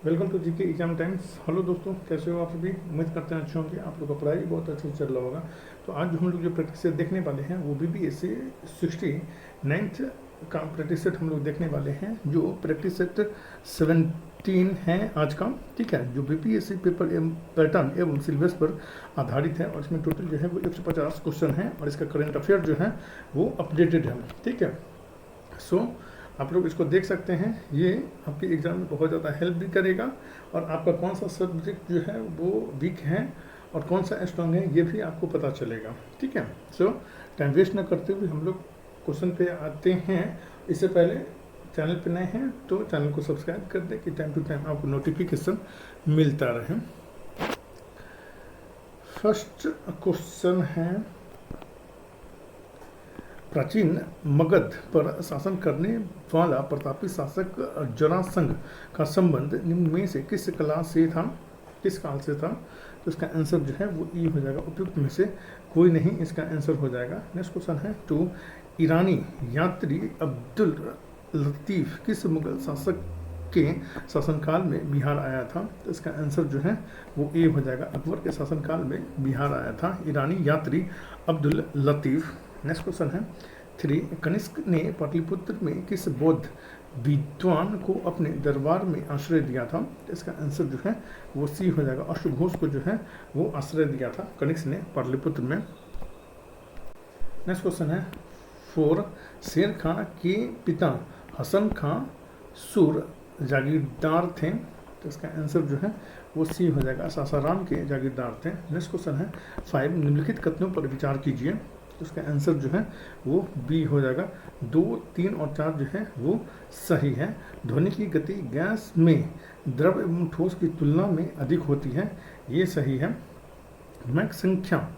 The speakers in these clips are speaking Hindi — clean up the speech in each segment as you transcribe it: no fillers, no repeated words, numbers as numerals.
Welcome to GK exam times. Hello दोस्तों, कैसे हो आप सभी? उम्मीद करते हैं अच्छे होंगे। आप लोग का पढ़ाई बहुत अच्छे से चल रहा होगा। तो आज जो हम लोग जो प्रैक्टिस सेट देखने वाले हैं वो BPSC 69th का प्रैक्टिस सेट हम लोग देखने वाले हैं, जो प्रैक्टिस सेट 17 है आज का। ठीक है, जो BPSC पेपर एवं पैटर्न एवं सिलेबस पर आधारित है और इसमें टोटल जो है वो 150 क्वेश्चन है और इसका करंट अफेयर जो है वो अपडेटेड है। ठीक है, सो आप लोग इसको देख सकते हैं। ये आपके एग्ज़ाम में बहुत ज़्यादा हेल्प भी करेगा और आपका कौन सा सब्जेक्ट जो है वो वीक है और कौन सा स्ट्रांग है ये भी आपको पता चलेगा। ठीक है, सो टाइम वेस्ट ना करते हुए हम लोग क्वेश्चन पे आते हैं। इससे पहले चैनल पे नए हैं तो चैनल को सब्सक्राइब कर दें कि टाइम टू टाइम आपको नोटिफिकेशन मिलता रहे। फर्स्ट क्वेश्चन है, प्राचीन मगध पर शासन करने वाला प्रतापी शासक जरासंघ का संबंध निम्न में से किस काल से था? तो इसका आंसर जो है वो ई हो जाएगा। उपयुक्त में से कोई नहीं इसका आंसर हो जाएगा। नेक्स्ट क्वेश्चन है, टू ईरानी यात्री अब्दुल लतीफ किस मुगल शासक के शासनकाल में बिहार आया था? तो इसका आंसर जो है वो ए हो जाएगा। अकबर के शासनकाल में बिहार आया था ईरानी यात्री अब्दुल लतीफ। नेक्स्ट क्वेश्चन है, 3 कनिष्क ने पाटलिपुत्र में किस बौद्ध विद्वान को अपने दरबार में आश्रय दिया था? इसका आंसर जो है वो सी हो जाएगा। अष्टघोष को जो है वो आश्रय दिया था कनिष्क ने पाटलिपुत्र में। नेक्स्ट क्वेश्चन है, 4 शेर खां के पिता हसन खां सुर जागीरदार थे। तो इसका आंसर जो है वो सी हो जाएगा। सासाराम के जागीरदार थे। नेक्स्ट क्वेश्चन है, 5 निम्नलिखित कथनों पर विचार कीजिए। तो उसका आंसर जो है वो बी हो जाएगा। 2, 3 और 4 जो है वो सही है। ध्वनि की गति गैस में द्रव एवं ठोस की तुलना में अधिक होती है, ये सही है। मैक संख्या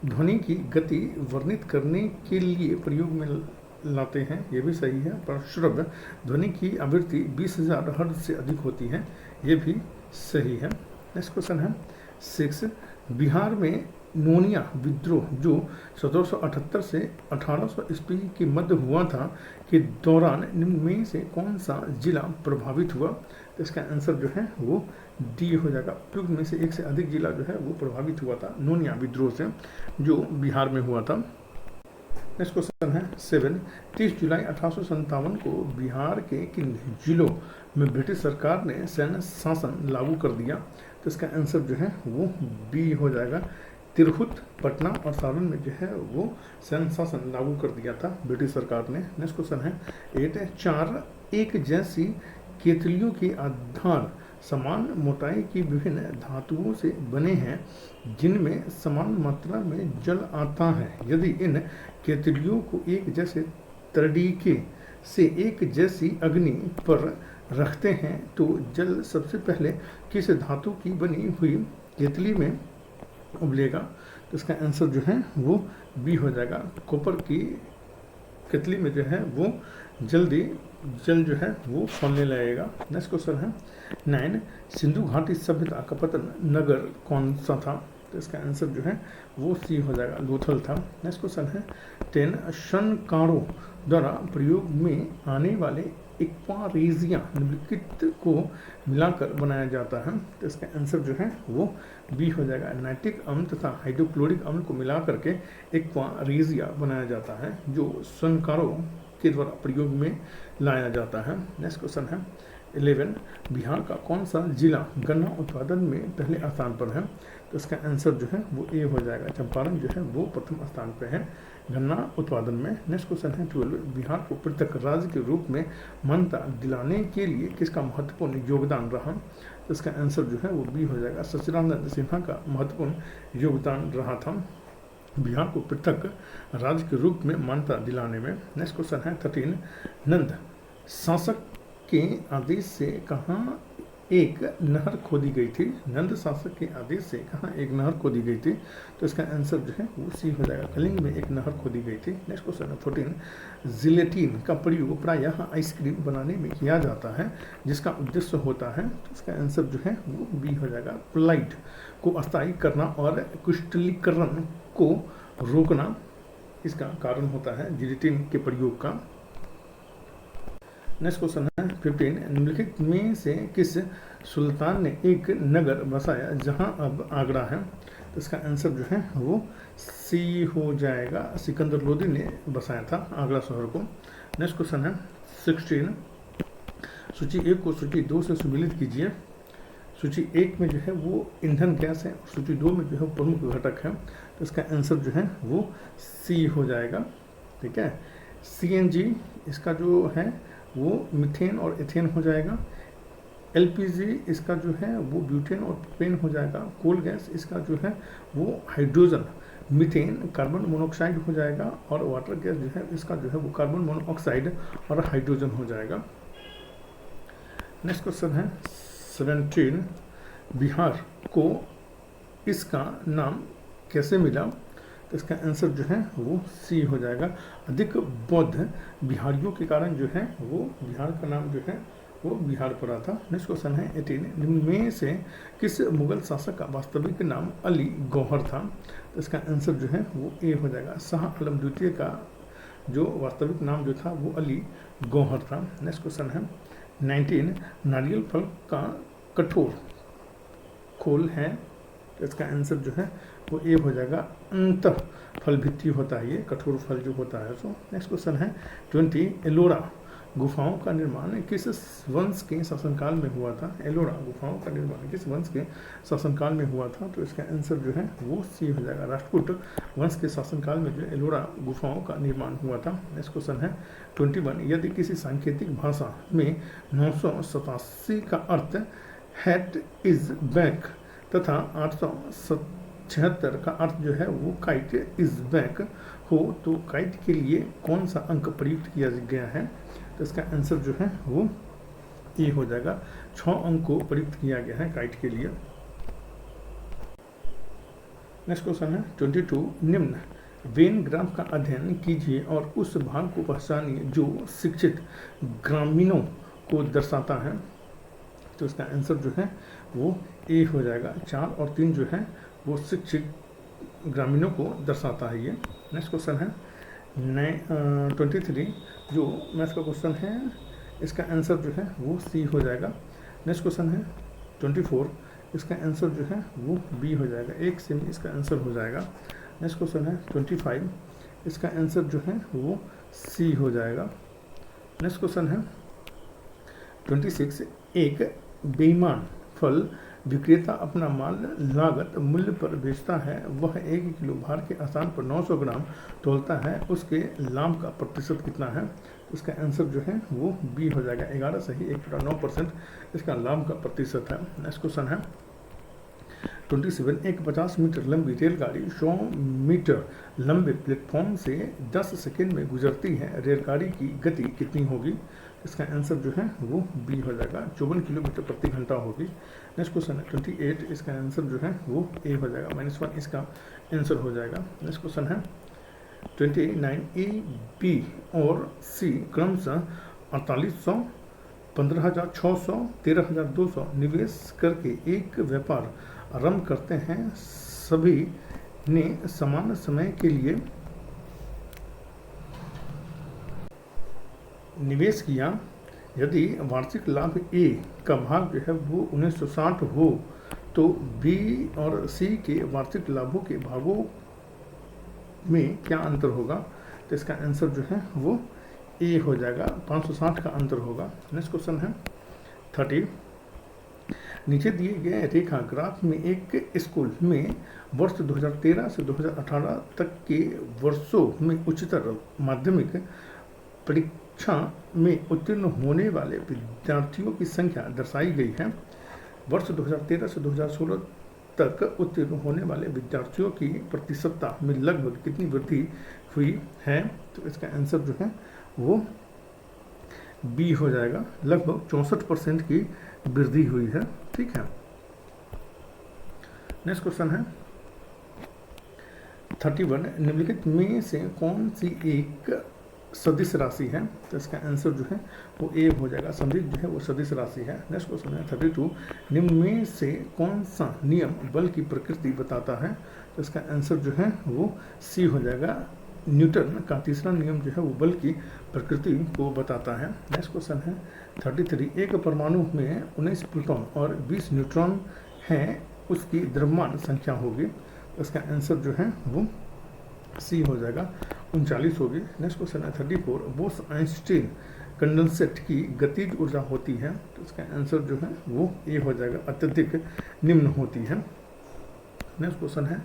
ध्वनि की गति वर्णित करने के लिए प्रयोग में लाते हैं, ये भी सही है। पर श्रव्य ध्वनि की आवृत्ति 20,000 हर्ट्ज से अधिक होती है, ये भी सही है। नेक्स्ट क्वेश्चन है, 6 बिहार में नोनिया विद्रोह जो 1778 से 1800 ईस्वी के मध्य हुआ था के दौरान निम्न में से कौन सा जिला प्रभावित हुआ? तो इसका आंसर जो है वो डी हो जाएगा। उपयुक्त में से एक से अधिक जिला जो है वो प्रभावित हुआ था नोनिया विद्रोह से, जो बिहार में हुआ था। नेक्स्ट क्वेश्चन है, 7 30 जुलाई 1857 को बिहार के किन जिलों में ब्रिटिश सरकार ने सैन्य शासन लागू कर दिया? तो इसका आंसर जो है वो बी हो जाएगा। तिरहुत, पटना और सारण में जो है वो सैन्य शासन लागू कर दिया था ब्रिटिश सरकार ने। नेक्स्ट क्वेश्चन है, 8 4 एक जैसी केतलियों के आधार समान मोटाई की विभिन्न धातुओं से बने हैं जिनमें समान मात्रा में जल आता है। यदि इन केतलियों को एक जैसे तरीके से एक जैसी अग्नि पर रखते हैं तो जल सबसे पहले किस धातु की बनी हुई केतली में उबलेगा? तो इसका आंसर जो है वो बी हो जाएगा। कॉपर की केतली में जो है वो जल्दी जल जो है वो खौलने लगेगा। नेक्स्ट क्वेश्चन है, 9 सिंधु घाटी सभ्यता का पतन नगर कौन सा था? तो इसका आंसर जो है वो सी हो जाएगा, लोथल था। नेक्स्ट क्वेश्चन है, 10 शनकारों द्वारा प्रयोग में आने वाले एक्वारेजिया निम्नलिखित को मिलाकर बनाया जाता है। तो इसका आंसर जो है वो बी हो जाएगा। नाइट्रिक अम्ल तथा हाइड्रोक्लोरिक अम्ल को मिला करके एक्वारेजिया बनाया जाता है, जो शनकारों के द्वारा प्रयोग में लाया जाता है। नेक्स्ट क्वेश्चन है, 11 बिहार का कौन सा जिला गन्ना उत्पादन में पहले स्थान पर है? तो इसका आंसर जो है वो ए हो जाएगा। चंपारण जो है वो प्रथम स्थान पर है गन्ना उत्पादन में। नेक्स्ट क्वेश्चन है, 12 बिहार को पृथक राज्य के रूप में मान्यता दिलाने के लिए किसका महत्वपूर्ण योगदान रहा? तो इसका आंसर जो है वो बी हो जाएगा। सचिदानंद सिन्हा का महत्वपूर्ण योगदान रहा था बिहार को पृथक राज्य के रूप में मान्यता दिलाने में। नेक्स्ट क्वेश्चन है, 13 नंद शासक के आदेश से कहाँ एक नहर खोदी गई थी? नंद शासक के आदेश से कहाँ एक नहर खोदी गई थी? तो इसका आंसर जो है वो सी हो जाएगा। कलिंग में एक नहर खोदी गई थी। नेक्स्ट क्वेश्चन है, 14 जिलेटिन का प्रयोग प्रायः आइसक्रीम बनाने में किया जाता है जिसका उद्देश्य होता है। तो इसका आंसर जो है वो बी हो जाएगा। प्लाइट को अस्थायी करना और क्रिस्टलीकरण को रोकना इसका कारण होता है जिलेटिन के प्रयोग का। नेक्स्ट क्वेश्चन है 15, निम्नलिखित में से किस सुल्तान ने एक नगर बसाया जहां अब आगरा है? तो इसका आंसर जो है वो सी हो जाएगा, सिकंदर लोदी ने बसाया था आगरा शहर को। नेक्स्ट क्वेश्चन है 16, सूची 1 को सूची 2 से सम्मिलित कीजिए। सूची 1 में जो है वो ईंधन गैस है, सूची 2 में जो है प्रमुख घटक है, तो इसका आंसर जो है वो सी हो जाएगा। ठीक है, CNG इसका जो है वो मीथेन और एथेन हो जाएगा। LPG इसका जो है वो ब्यूटेन और प्रोपेन हो जाएगा। कोल गैस इसका जो है वो हाइड्रोजन, मीथेन, कार्बन मोनोऑक्साइड हो जाएगा। और वाटर गैस जो है इसका जो है वो कार्बन मोनोऑक्साइड और हाइड्रोजन हो जाएगा। नेक्स्ट क्वेश्चन है 17, बिहार को इसका नाम कैसे मिला? तो इसका आंसर जो है वो सी हो जाएगा, अधिक बौद्ध बिहारियों के कारण जो है वो बिहार का नाम जो है वो बिहार पड़ा था। नेक्स्ट क्वेश्चन है 18, निम्न में से किस मुगल शासक का वास्तविक नाम अली गौहर था? तो इसका आंसर जो है वो ए हो जाएगा, शाह आलम द्वितीय का जो वास्तविक नाम जो था वो अली गौहर था। नेक्स्ट क्वेश्चन है 19, नारियल फल का कठोर खोल है? तो इसका आंसर जो है वो ए हो जाएगा, अंत फल भित्ति होता है ये कठोर फल जो होता है। सो नेक्स्ट क्वेश्चन है 20, एलोरा गुफाओं का निर्माण किस वंश के शासनकाल में हुआ था? एलोरा गुफाओं का निर्माण किस वंश के शासनकाल में हुआ था? तो इसका आंसर जो है वो सी हो जाएगा, राष्ट्रकूट वंश के शासनकाल में जो एलोरा गुफाओं का निर्माण हुआ था। नेक्स्ट क्वेश्चन है 21, यदि किसी सांकेतिक भाषा में 987 का अर्थ हैट इज बैक तथा 876 का अर्थ जो है वो काइट इज बैक हो, तो काइट के लिए कौन सा अंक प्रयुक्त किया गया है? तो इसका आंसर जो है वो ए हो जाएगा, 6 अंक को प्रयुक्त किया गया है काइट के लिए। नेक्स्ट क्वेश्चन है 22, निम्न वेन ग्राफ का अध्ययन कीजिए और उस भाग को पहचानिए जो शिक्षित ग्रामीणों को दर्शाता है। तो इसका आंसर जो है वो ए हो जाएगा, 4 और 3 जो है वो शिक्षित ग्रामीणों को दर्शाता है ये। नेक्स्ट क्वेश्चन है 23, जो मैथ्स का क्वेश्चन है इसका आंसर जो है वो सी हो जाएगा। नेक्स्ट क्वेश्चन है 24, इसका आंसर जो है वो बी हो जाएगा, 1 से इसका आंसर हो जाएगा। नेक्स्ट क्वेश्चन है 25, इसका आंसर जो है वो सी हो जाएगा। नेक्स्ट क्वेश्चन है 26, एक बेईमान फल विक्रेता अपना माल लागत मूल्य पर बेचता है, वह 1 किलो भार के स्थान पर 900 ग्राम तोलता है, उसके लाभ का प्रतिशत कितना है? उसका आंसर जो है वो बी हो जाएगा, 11 सही 1.9% इसका लाभ का प्रतिशत है। नेक्स्ट क्वेश्चन है 27, एक 50 मीटर लंबी रेलगाड़ी 100 मीटर लंबे प्लेटफॉर्म से 10 सेकेंड में गुजरती है, रेलगाड़ी की गति कितनी होगी? इसका आंसर जो है वो बी हो जाएगा, 54 किलोमीटर प्रति घंटा होगी। नेक्स्ट क्वेश्चन है 28, इसका आंसर जो है वो ए हो जाएगा, -1 इसका आंसर हो जाएगा। नेक्स्ट क्वेश्चन है 29, ए, बी और सी क्रमशः 4800, 15,600, 13,200 निवेश करके एक व्यापार आरंभ करते हैं, सभी ने समान समय के लिए निवेश किया। यदि वार्षिक लाभ ए का भाग जो है वो 1960 हो तो बी और सी के वार्षिक लाभों के भागों में क्या अंतर होगा? तो इसका आंसर जो है वो ए हो जाएगा, 560 का अंतर होगा। नेक्स्ट क्वेश्चन है 30, नीचे दिए गए रेखा ग्राफ में एक स्कूल में वर्ष 2013 से 2018 तक के वर्षों में उच्चतर माध्यमिक परीक्षा में उत्तीर्ण होने वाले विद्यार्थियों की संख्या दर्शाई गई है। वर्ष 2013 से 2016 तक उत्तीर्ण होने वाले विद्यार्थियों की प्रतिशतता में लगभग कितनी वृद्धि हुई है? तो इसका आंसर जो है वो बी हो जाएगा, लगभग 64% की वृद्धि हुई है। ठीक है, नेक्स्ट क्वेश्चन है 31, निम्नलिखित में से कौन सी एक सदिश राशि है? तो इसका आंसर जो है वो ए हो जाएगा, सदिश जो है वो सदिश राशि है। नेक्स्ट क्वेश्चन है 32, निम्न में से कौन सा नियम बल की प्रकृति बताता है? तो इसका आंसर जो है वो सी हो जाएगा, न्यूटन का तीसरा नियम जो है वो बल की प्रकृति को बताता है। नेक्स्ट क्वेश्चन है 33, एक परमाणु में 19 प्रोटॉन और 20 न्यूट्रॉन हैं, उसकी द्रव्यमान संख्या होगी। उसका आंसर जो है वो सी हो जाएगा, 39 होगी। नेक्स्ट क्वेश्चन है 34, बोस आइंस्टीन कंडेंसेट की गतिज ऊर्जा होती है, तो इसका आंसर जो है वो ए हो जाएगा, अत्यधिक निम्न होती है। नेक्स्ट क्वेश्चन है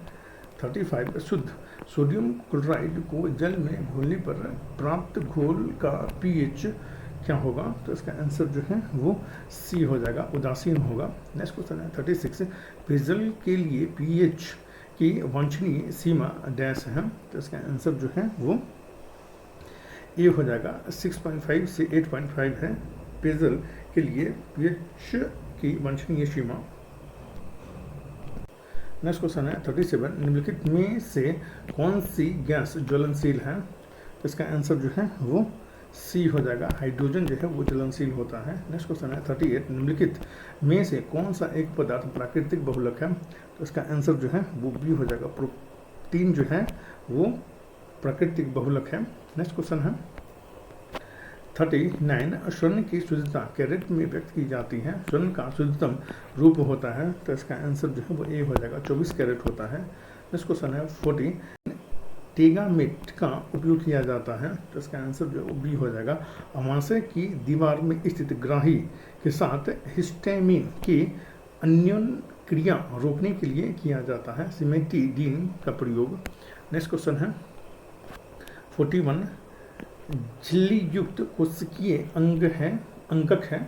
35, शुद्ध सोडियम क्लोराइड को जल में घोलने पर प्राप्त घोल का पीएच क्या होगा, तो इसका आंसर जो है वो सी हो जाएगा, उदासीन होगा। नेक्स्ट क्वेश्चन है 36, पेयजल के लिए पीएच की वांछनीय सीमा डैश है, तो इसका आंसर जो है वो ए हो जाएगा, 6.5 से 8.5 है पेयजल के लिए पीएच की वांछनीय सीमा। नेक्स्ट क्वेश्चन है 37, निम्नलिखित में से कौन सी गैस ज्वलनशील है, तो इसका आंसर जो है वो सी हो जाएगा, हाइड्रोजन जो है वो ज्वलनशील होता है। नेक्स्ट क्वेश्चन है 38, निम्नलिखित में से कौन सा एक पदार्थ प्राकृतिक बहुलक है, तो इसका आंसर जो है वो बी हो जाएगा, प्रोटीन जो है वो प्राकृतिक बहुलक है। नेक्स्ट क्वेश्चन है 39, स्वर्ण की शुद्धता कैरेट में व्यक्त की जाती है, स्वर्ण का शुद्धतम रूप होता है, तो इसका आंसर जो है वो ए हो जाएगा, 24 कैरेट होता है। नेक्स्ट क्वेश्चन है 40, टेगामेट का उपयोग किया जाता है, तो इसका आंसर जो है वो बी हो जाएगा, अमाशय की दीवार में स्थित ग्राही के साथ हिस्टामिन की अन्योन क्रिया रोकने के लिए किया जाता है, सिमेटिडीन का प्रयोग। नेक्स्ट क्वेश्चन है 41, झिल्ली युक्त कोशिकीय अंगक है,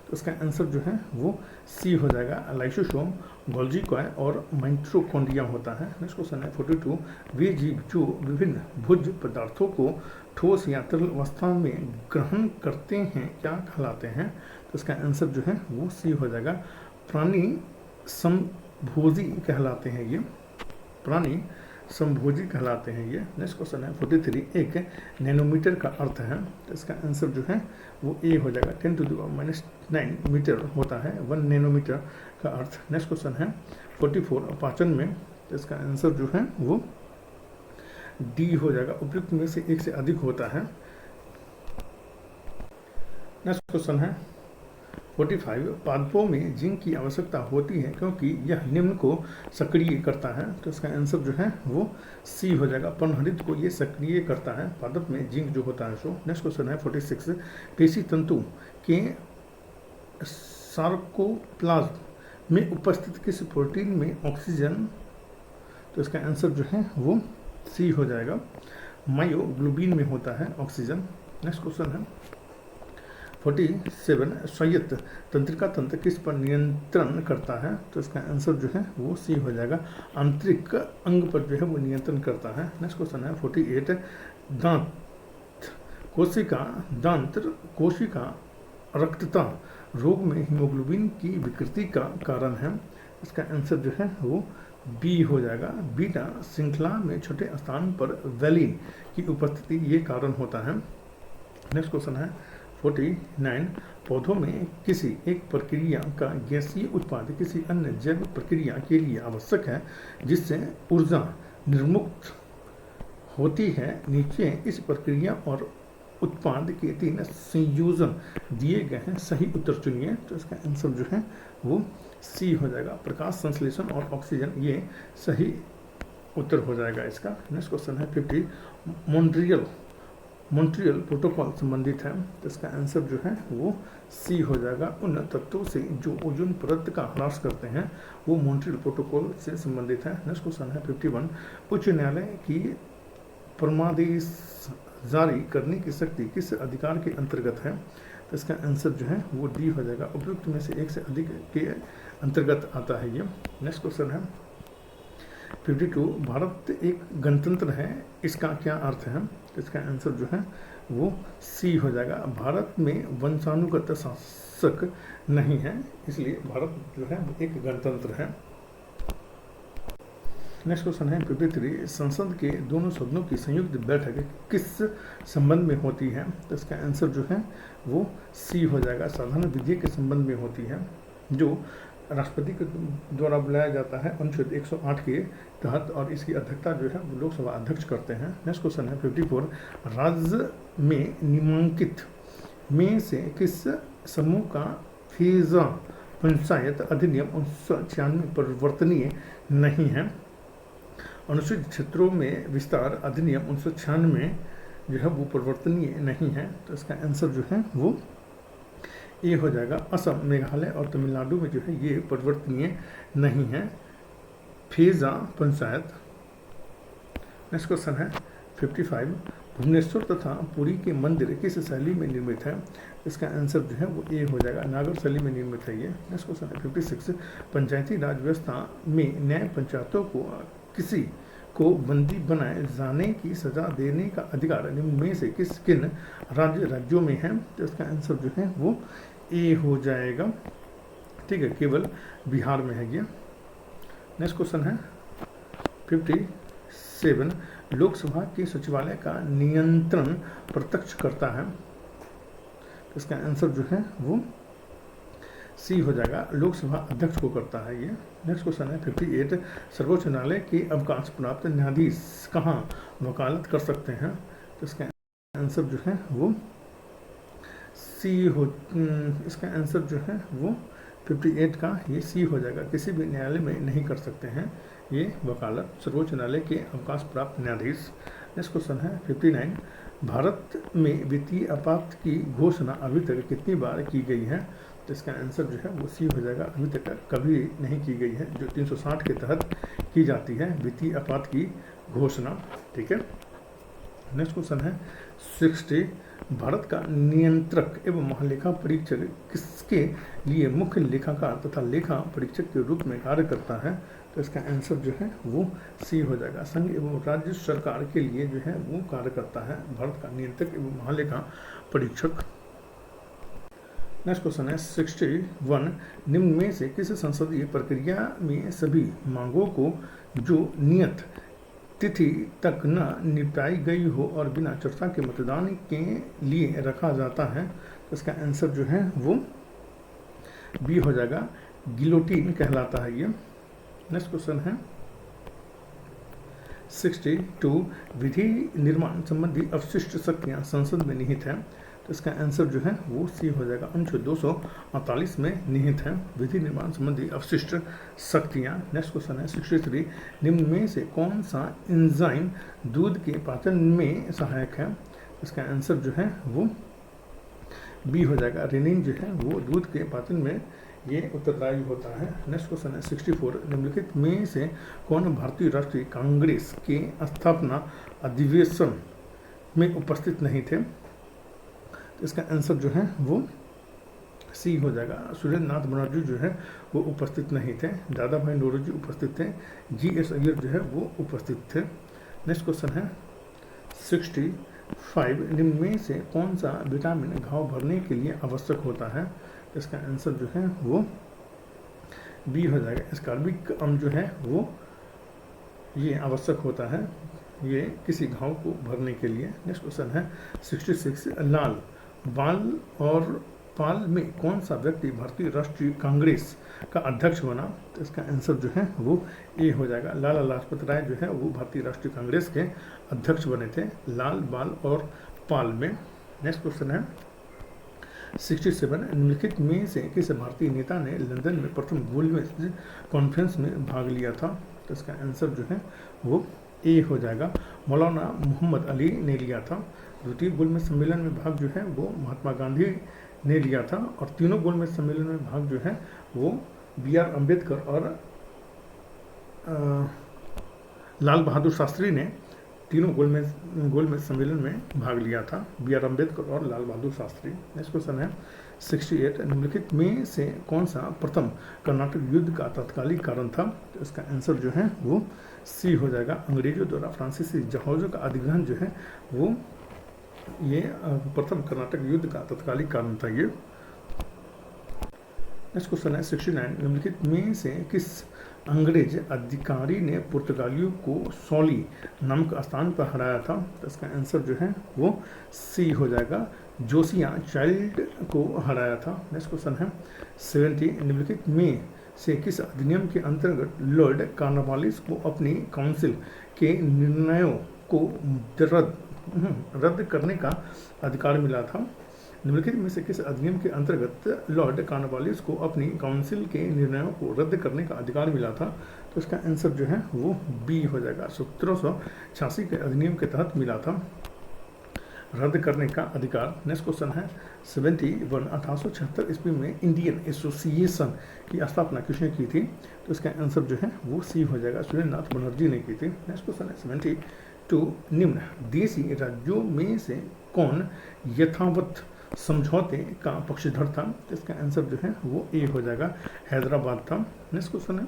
तो उसका आंसर जो है वो सी हो जाएगा, लाइसोसोम, गोल्जी कॉय और माइटोकॉन्ड्रिया होता है। नेक्स्ट क्वेश्चन है 42, वे जीव जो विभिन्न भोज्य पदार्थों को ठोस या तरल अवस्था में ग्रहण करते हैं क्या कहलाते हैं, तो इसका आंसर जो है वो सी हो जाएगा, प्राणी समभोजी कहलाते हैं ये, प्राणी समभोजी कहलाते हैं ये। नेक्स्ट क्वेश्चन है 43, एक नैनोमीटर का अर्थ है, तो इसका आंसर जो है वो ए हो जाएगा, 10⁻⁹ मीटर होता है 1 नैनोमीटर का अर्थ। नेक्स्ट क्वेश्चन है 44, पाचन में, तो इसका आंसर जो है वो डी हो जाएगा, उपयुक्त में से एक से अधिक होता है। नेक्स्ट क्वेश्चन है 45, पादपों में जिंक की आवश्यकता होती है क्योंकि यह निम्न को सक्रिय करता है, तो इसका आंसर जो है वो सी हो जाएगा, पर्णहरित को ये सक्रिय करता है, पादप में जिंक जो होता है सो। नेक्स्ट क्वेश्चन है 46, पेशी तंतु के सार्कोप्लाज्म में उपस्थित किस प्रोटीन में ऑक्सीजन, तो इसका आंसर जो है वो सी हो जाएगा, मायोग्लोबिन में होता है ऑक्सीजन। नेक्स्ट क्वेश्चन है 47, स्वायत्त तंत्रिका तंत्र किस पर नियंत्रण करता है, तो इसका आंसर जो है वो सी हो जाएगा, आंतरिक अंग पर जो है वो नियंत्रण करता है। नेक्स्ट क्वेश्चन है 48, दांत कोशिका रक्तता रोग में हीमोग्लोबिन की विकृति का कारण है, इसका आंसर जो है वो बी हो जाएगा, बीटा श्रृंखला में छोटे स्थान पर वैलिन की उपस्थिति ये कारण होता है। नेक्स्ट क्वेश्चन है 49, पौधों में किसी एक प्रक्रिया का गैसीय उत्पाद किसी अन्य जैव प्रक्रिया के लिए आवश्यक है जिससे ऊर्जा निर्मुक्त होती है, नीचे इस प्रक्रिया और उत्पाद के 3 संयोजन दिए गए हैं, सही उत्तर चुनिए, तो इसका आंसर जो है वो सी हो जाएगा, प्रकाश संश्लेषण और ऑक्सीजन, ये सही उत्तर हो जाएगा इसका। नेक्स्ट क्वेश्चन है 50, मॉन्ट्रियल प्रोटोकॉल संबंधित है, तो इसका आंसर जो है वो सी हो जाएगा, उन तत्वों से जो ओजोन परत का ह्रास करते हैं वो मॉन्ट्रियल प्रोटोकॉल से संबंधित है। नेक्स्ट क्वेश्चन है 51, उच्च न्यायालय की परमादेश जारी करने की शक्ति किस अधिकार के अंतर्गत है, तो इसका आंसर जो है वो डी हो जाएगा, उपयुक्त में से एक से अधिक के अंतर्गत आता है ये। नेक्स्ट क्वेश्चन है 52, भारत एक गणतंत्र है, इसका क्या अर्थ है, तो इसका आंसर जो है वो सी हो जाएगा, भारत में वंशानुगत शासक नहीं है, इसलिए भारत जो है एक गणतंत्र है। नेक्स्ट क्वेश्चन है 53, संसद के दोनों सदनों की संयुक्त बैठक किस संबंध में होती है, तो इसका आंसर जो है वो सी हो जाएगा, साधारण विधेयक के संबंध में होती है, जो राष्ट्रपति के द्वारा बुलाया जाता है अनुच्छेद 108 के तहत, और इसकी अध्यक्षता जो है वो लोकसभा अध्यक्ष करते हैं। नेक्स्ट क्वेश्चन है 54, राज्य में निम्नलिखित में से किस समूह का फीजा पंचायत अधिनियम 1996 परिवर्तनीय नहीं है? अनुसूचित क्षेत्रों में विस्तार अधिनियम 1996 जो है वो परिवर्तनीय नहीं है, तो इसका आंसर जो है वो ए हो जाएगा। असम, मेघालय और तमिलनाडु में जो है ये परिवर्तनीय नहीं है फीजा पंचायत। नेक्स्ट क्वेश्चन है 55, भुवनेश्वर तथा पुरी के मंदिर किस शैली में निर्मित है? इसका आंसर जो है वो ए हो जाएगा, नागर शैली में निर्मित है ये। नेक्स्ट क्वेश्चन है 56, पंचायती राज व्यवस्था में न्याय पंचायतों को किसी को बंदी बनाए जाने की सजा देने का अधिकार निम्न में से किन राज्यों में है? तो इसका आंसर जो है वो ए हो जाएगा, ठीक है, केवल बिहार में है ये। नेक्स्ट क्वेश्चन है 57, लोकसभा के सचिवालय का नियंत्रण प्रत्यक्ष करता है, तो इसका आंसर जो है वो सी हो जाएगा, लोकसभा अध्यक्ष को करता है ये। नेक्स्ट क्वेश्चन है 58, सर्वोच्च न्यायालय के अवकाश प्राप्त न्यायाधीश कहाँ वकालत कर सकते हैं? तो इसका आंसर जो है वो सी हो, इसका आंसर जो है वो 58 का ये सी हो जाएगा, किसी भी न्यायालय में नहीं कर सकते हैं ये वकालत सर्वोच्च न्यायालय के अवकाश प्राप्त न्यायाधीश। नेक्स्ट क्वेश्चन है 59, भारत में वित्तीय आपात की घोषणा अभी तक कितनी बार की गई है? तो इसका आंसर जो है वो सी हो जाएगा, अभी तक कभी नहीं की गई है, जो 360 के तहत की जाती है वित्तीय आपात की घोषणा, ठीक है। नेक्स्ट क्वेश्चन है 60, भारत का नियंत्रक एवं महालेखा परीक्षक किसके लिए मुख्य लेखाकार तथा लेखा परीक्षक के रूप में कार्य करता है? तो इसका आंसर जो है वो सी हो जाएगा, संघ एवं राज्य सरकार के लिए जो है वो कार्य करता है भारत का नियंत्रक एवं महालेखा परीक्षक। नेक्स्ट क्वेश्चन है 61, निम्न में से किस संसदीय प्रक्रिया में सभी मांगों को जो नियत तिथि तक न निपटाई गई हो और बिना चर्चा के मतदान के लिए रखा जाता है? तो इसका आंसर जो है वो बी हो जाएगा, गिलोटीन कहलाता है ये। नेक्स्ट क्वेश्चन है 62, विधि निर्माण संबंधी अवशिष्ट शक्तियाँ संसद में निहित है, तो इसका आंसर जो है वो सी हो जाएगा, अनुच्छेद 248 में निहित है विधि निर्माण संबंधी अवशिष्ट शक्तियाँ। नेक्स्ट क्वेश्चन है 63, निम्न में से कौन सा एंजाइम दूध के पाचन में सहायक है? इसका आंसर जो है वो बी हो जाएगा, रेनिन जो है वो दूध के पाचन में ये उत्तरदायी होता है। नेक्स्ट क्वेश्चन है 64, निम्नलिखित में से कौन भारतीय राष्ट्रीय कांग्रेस के स्थापना अधिवेशन में उपस्थित नहीं थे? तो इसका आंसर जो है वो सी हो जाएगा, सुरेंद्र नाथ बनर्जी जो है वो उपस्थित नहीं थे, दादा भाई नौरोजी उपस्थित थे, GS अय्यर जो है वो उपस्थित थे। नेक्स्ट क्वेश्चन है 65, निम्न में से कौन सा विटामिन घाव भरने के लिए आवश्यक होता है? इसका आंसर जो है वो बी हो जाएगा, एस्कॉर्बिक अम्ल जो है वो ये आवश्यक होता है ये किसी घाव को भरने के लिए। नेक्स्ट क्वेश्चन है 66, लाल बाल और पाल में कौन सा व्यक्ति भारतीय राष्ट्रीय कांग्रेस का अध्यक्ष बना? तो इसका आंसर जो है वो ए हो जाएगा, लाला लाजपत राय जो है वो भारतीय राष्ट्रीय कांग्रेस के अध्यक्ष बने थे लाल बाल और पाल में। नेक्स्ट क्वेश्चन है 67, निम्नलिखित में से किस भारतीय नेता ने लंदन में प्रथम गोलमेज कॉन्फ्रेंस में भाग लिया था? तो इसका आंसर जो है वो ए हो जाएगा, मौलाना मोहम्मद अली ने लिया था। द्वितीय गोलमेज सम्मेलन में भाग जो है वो महात्मा गांधी ने लिया था, और तीनों गोलमेज सम्मेलन में भाग जो है वो BR अम्बेडकर और लाल बहादुर शास्त्री ने तीनों गोलमेज सम्मेलन में भाग लिया था, BR अम्बेडकर और लाल बहादुर शास्त्री। नेक्स्ट क्वेश्चन है 68, निम्नलिखित में से कौन सा प्रथम कर्नाटक युद्ध का तात्कालिक कारण था? तो इसका आंसर जो है वो सी हो जाएगा, अंग्रेजों द्वारा फ्रांसीसी जहाज़ों का अधिग्रहण जो है वो ये प्रथम कर्नाटक युद्ध का तात्कालिक कारण था ये। नेक्स्ट क्वेश्चन है 69, निम्नलिखित में से किस अंग्रेज अधिकारी ने पुर्तगालियों को सौली नामक स्थान पर हराया था? तो इसका आंसर जो है वो सी हो जाएगा, जोसिया चाइल्ड को हराया था। नेक्स्ट क्वेश्चन है 70, निम्नलिखित में से किस अधिनियम के अंतर्गत लॉर्ड कॉर्नवालिस को अपनी काउंसिल के निर्णयों को रद्द करने का अधिकार मिला था? निम्नलिखित में से किस अधिनियम के अंतर्गत लॉर्ड कॉर्नवालिस को अपनी काउंसिल के निर्णयों को रद्द करने का अधिकार मिला था? तो इसका आंसर जो है वो बी हो जाएगा। 1786 के अधिनियम के तहत मिला था रद्द करने का अधिकार। नेक्स्ट क्वेश्चन है 71 1876 ईस्वी में इंडियन एसोसिएशन की स्थापना किसने की थी? तो इसका आंसर जो है वो सी हो जाएगा, सुरेंद्रनाथ बनर्जी ने की थी। नेक्स्ट क्वेश्चन है 72 निम्न देशी राज्यों में से कौन यथावत समझौते का पक्षधर था? तो इसका आंसर जो है वो ए हो जाएगा, हैदराबाद था। नेक्स्ट क्वेश्चन है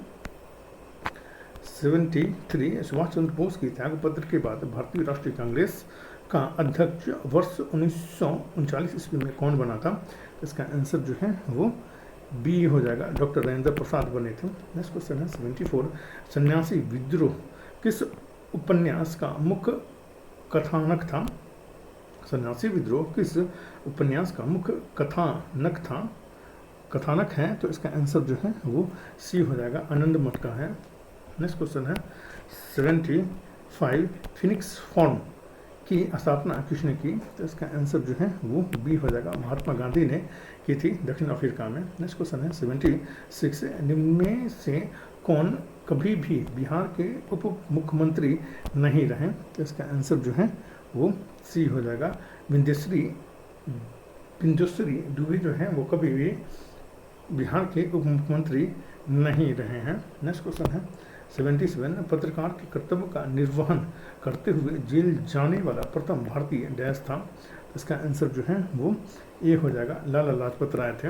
73 सुभाष चंद्र बोस की त्यागपत्र के बाद भारतीय राष्ट्रीय कांग्रेस का अध्यक्ष वर्ष 1939 ईस्वी में कौन बना था? तो इसका आंसर जो है वो बी हो जाएगा, डॉक्टर राजेंद्र प्रसाद बने थे। नेक्स्ट क्वेश्चन है 74 सन्यासी विद्रोह किस उपन्यास का मुख्य कथानक था? सन्यासी विद्रोह किस उपन्यास का मुख्य कथानक है? तो इसका आंसर जो है वो सी हो जाएगा, आनंद मठ का है। नेक्स्ट क्वेश्चन है 75 फिनिक्स फॉर्म की स्थापना किसने की? तो इसका आंसर जो है वो बी हो जाएगा, महात्मा गांधी ने की थी दक्षिण अफ्रीका में। नेक्स्ट क्वेश्चन है 76 निम्न में से कौन कभी भी बिहार के उप मुख्यमंत्री नहीं रहे? तो इसका आंसर जो है वो सी हो जाएगा, बिंदुश्री दुबे जो है वो कभी भी बिहार के उप मुख्यमंत्री नहीं रहे हैं। नेक्स्ट क्वेश्चन है 77 पत्रकार के कर्तव्य का निर्वहन करते हुए जेल जाने वाला प्रथम भारतीय डैश था? तो इसका आंसर जो है वो ए हो जाएगा, लाला लाजपत राय थे।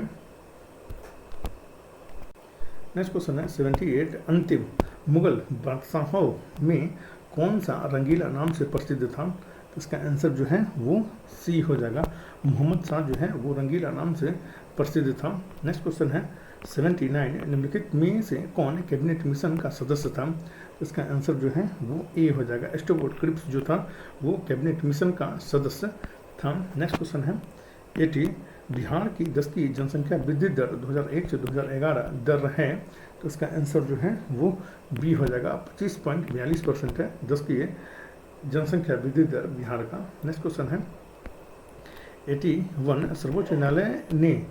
नेक्स्ट क्वेश्चन है 78 अंतिम मुगल बादशाहों में कौन सा रंगीला नाम से प्रसिद्ध था? तो इसका आंसर जो है वो सी हो जाएगा, मोहम्मद शाह जो है वो रंगीला नाम से प्रसिद्ध था। नेक्स्ट क्वेश्चन है 79 निम्नलिखित में से कौन कैबिनेट मिशन का सदस्य था? तो इसका आंसर जो है वो ए हो जाएगा, एस्टोबोट क्रिप्स जो था वो कैबिनेट मिशन का सदस्य था। नेक्स्ट क्वेश्चन है 80 बिहार की 10 की जनसंख्या वृद्धि दर 2001 से 2011 दर है? तो इसका आंसर जो है वो बी हो जाएगा, 25.42% है 10 की जनसंख्या वृद्धि दर बिहार का। नेक्स्ट क्वेश्चन है 81 सर्वोच्च न्यायालय ने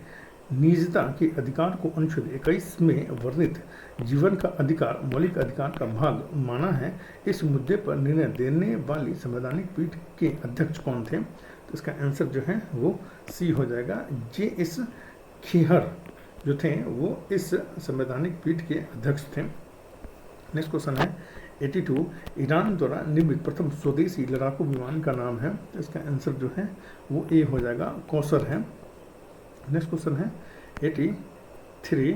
निजता के अधिकार को अनुच्छेद 21 में वर्णित जीवन का अधिकार मौलिक अधिकार का भाग माना है। इस मुद्दे पर निर्णय देने वाली संवैधानिक पीठ के अध्यक्ष कौन थे? तो इसका आंसर जो है वो सी हो जाएगा, जे.एस. खेहर जो थे वो इस संवैधानिक पीठ के अध्यक्ष थे। नेक्स्ट क्वेश्चन है 82 ईरान द्वारा निर्मित प्रथम स्वदेशी लड़ाकू विमान का नाम है? इसका आंसर जो है वो ए हो जाएगा, कौसर है। नेक्स्ट क्वेश्चन है 83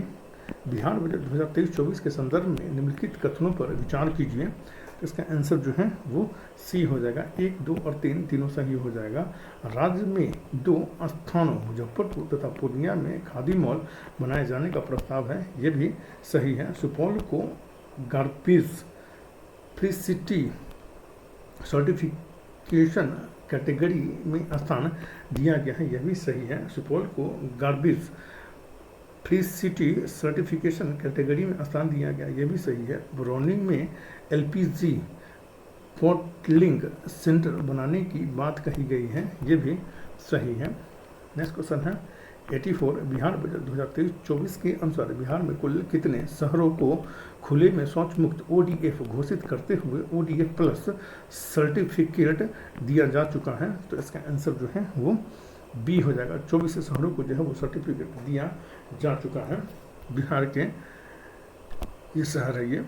बिहार बजट 2023-24 के संदर्भ में निम्नलिखित कथनों पर विचार कीजिए। तो इसका आंसर जो है वो सी हो जाएगा, 1, 2 और 3 तीनों सही हो जाएगा। राज्य में 2 स्थानों मुजफ्फरपुर तथा पूर्णिया में खादी मॉल बनाए जाने का प्रस्ताव है, ये भी सही है। सुपौल को garbage free city certification category में स्थान दिया गया है, यह भी सही है। सुपौल को garbage free city certification category में स्थान दिया गया, यह भी सही है। ब्राउनिंग में एलपीजी बॉटलिंग सेंटर बनाने की बात कही गई है, ये भी सही है। नेक्स्ट क्वेश्चन है 84 बिहार बजट 2023-24 के अनुसार बिहार में कुल कितने शहरों को खुले में शौच मुक्त ODF घोषित करते हुए ODF प्लस सर्टिफिकेट दिया जा चुका है? तो इसका आंसर जो है वो बी हो जाएगा, 24 शहरों को जो है वो सर्टिफिकेट दिया जा चुका है। बिहार के ये शहर है ये।